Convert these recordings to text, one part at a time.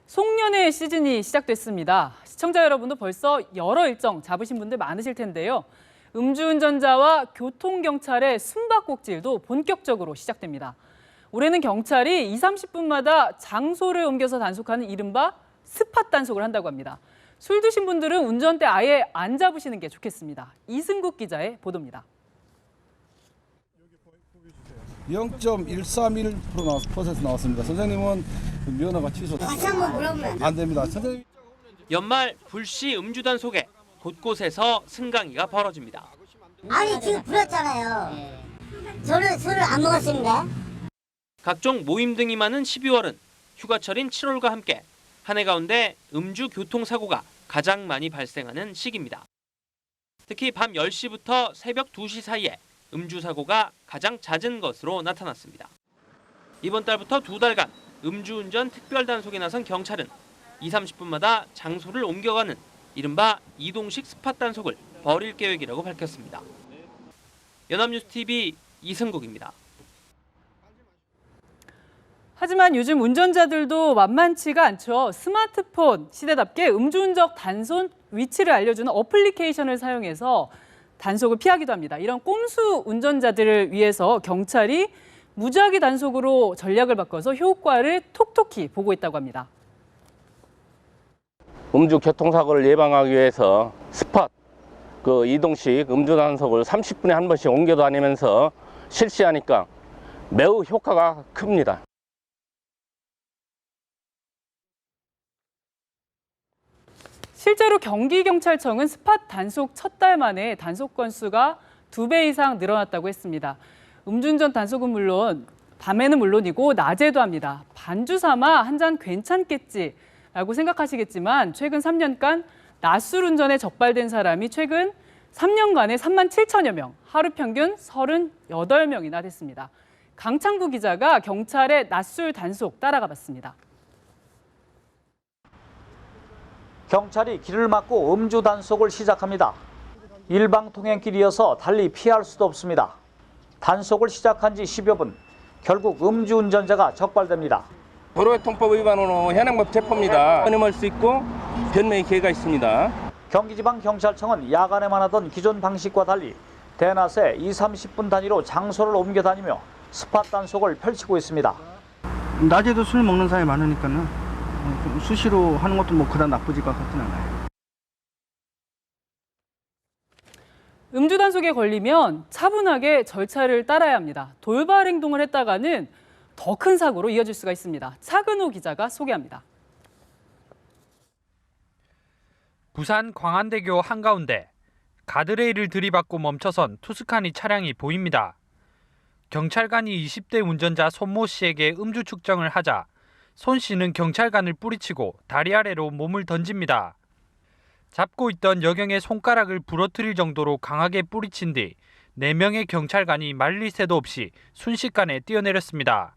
송년회 시즌이 시작됐습니다. 시청자 여러분도 벌써 여러 일정 잡으신 분들 많으실 텐데요. 음주운전자와 교통경찰의 숨바꼭질도 본격적으로 시작됩니다. 올해는 경찰이 20-30분마다 장소를 옮겨서 단속하는 이른바 스팟 단속을 한다고 합니다. 술 드신 분들은 운전대 아예 안 잡으시는 게 좋겠습니다. 이승국 기자의 보도입니다. 0.131% 나왔습니다. 선생님은 면허가 취소. 다시 한번 물어보면 안 됩니다. 선생님. 연말 불시 음주 단속에 곳곳에서 승강이가 벌어집니다. 아니 지금 불었잖아요. 저는 술을 안 먹었습니다. 각종 모임 등이 많은 12월은 휴가철인 7월과 함께 한 해 가운데 음주 교통사고가 가장 많이 발생하는 시기입니다. 특히 밤 10시부터 새벽 2시 사이에 음주 사고가 가장 잦은 것으로 나타났습니다. 이번 달부터 2달간 음주운전 특별 단속에 나선 경찰은 20-30분마다 장소를 옮겨가는 이른바 이동식 스팟 단속을 벌일 계획이라고 밝혔습니다. 연합뉴스TV 이승국입니다. 하지만 요즘 운전자들도 만만치가 않죠. 스마트폰 시대답게 음주운전 단속 위치를 알려주는 어플리케이션을 사용해서 단속을 피하기도 합니다. 이런 꼼수 운전자들을 위해서 경찰이 무작위 단속으로 전략을 바꿔서 효과를 톡톡히 보고 있다고 합니다. 음주 교통사고를 예방하기 위해서 스팟, 이동식 음주 단속을 30분에 한 번씩 옮겨 다니면서 실시하니까 매우 효과가 큽니다. 실제로 경기경찰청은 스팟 단속 첫 달 만에 단속 건수가 2배 이상 늘어났다고 했습니다. 음주운전 단속은 물론 밤에는 물론이고 낮에도 합니다. 반주 삼아 한 잔 괜찮겠지라고 생각하시겠지만 최근 3년간 낮술 운전에 적발된 사람이 최근 3년간에 37,000여 명, 하루 평균 38명이나 됐습니다. 강창구 기자가 경찰의 낮술 단속 따라가 봤습니다. 경찰이 길을 막고 음주 단속을 시작합니다. 일방통행길이어서 달리 피할 수도 없습니다. 단속을 시작한 지 10여 분, 결국 음주운전자가 적발됩니다. 도로교통법 위반으로 현행법 체포입니다. 끊임할 수 있고 변명의 기회가 있습니다. 경기지방경찰청은 야간에만 하던 기존 방식과 달리 대낮에 20-30분 단위로 장소를 옮겨 다니며 스팟 단속을 펼치고 있습니다. 낮에도 술 먹는 사람이 많으니까는 수시로 하는 것도 그다지 나쁘지 같진 않아요. 음주 단속에 걸리면 차분하게 절차를 따라야 합니다. 돌발 행동을 했다가는 더 큰 사고로 이어질 수가 있습니다. 차근호 기자가 소개합니다. 부산 광안대교 한가운데 가드레일을 들이받고 멈춰선 투스카니 차량이 보입니다. 경찰관이 20대 운전자 손모 씨에게 음주 측정을 하자 손 씨는 경찰관을 뿌리치고 다리 아래로 몸을 던집니다. 잡고 있던 여경의 손가락을 부러뜨릴 정도로 강하게 뿌리친 뒤 4명의 경찰관이 말릴 새도 없이 순식간에 뛰어내렸습니다.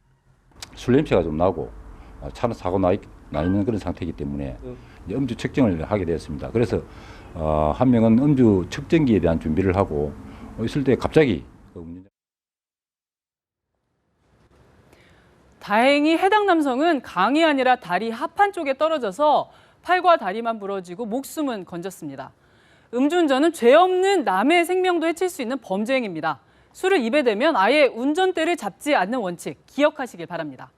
술 냄새가 좀 나고 차는 사고 나 있는 그런 상태이기 때문에 이제 음주 측정을 하게 되었습니다. 그래서 한 명은 음주 측정기에 대한 준비를 하고 있을 때 갑자기 다행히 해당 남성은 강이 아니라 다리 하판 쪽에 떨어져서 팔과 다리만 부러지고 목숨은 건졌습니다. 음주운전은 죄 없는 남의 생명도 해칠 수 있는 범죄 행위입니다. 술을 입에 대면 아예 운전대를 잡지 않는 원칙 기억하시길 바랍니다.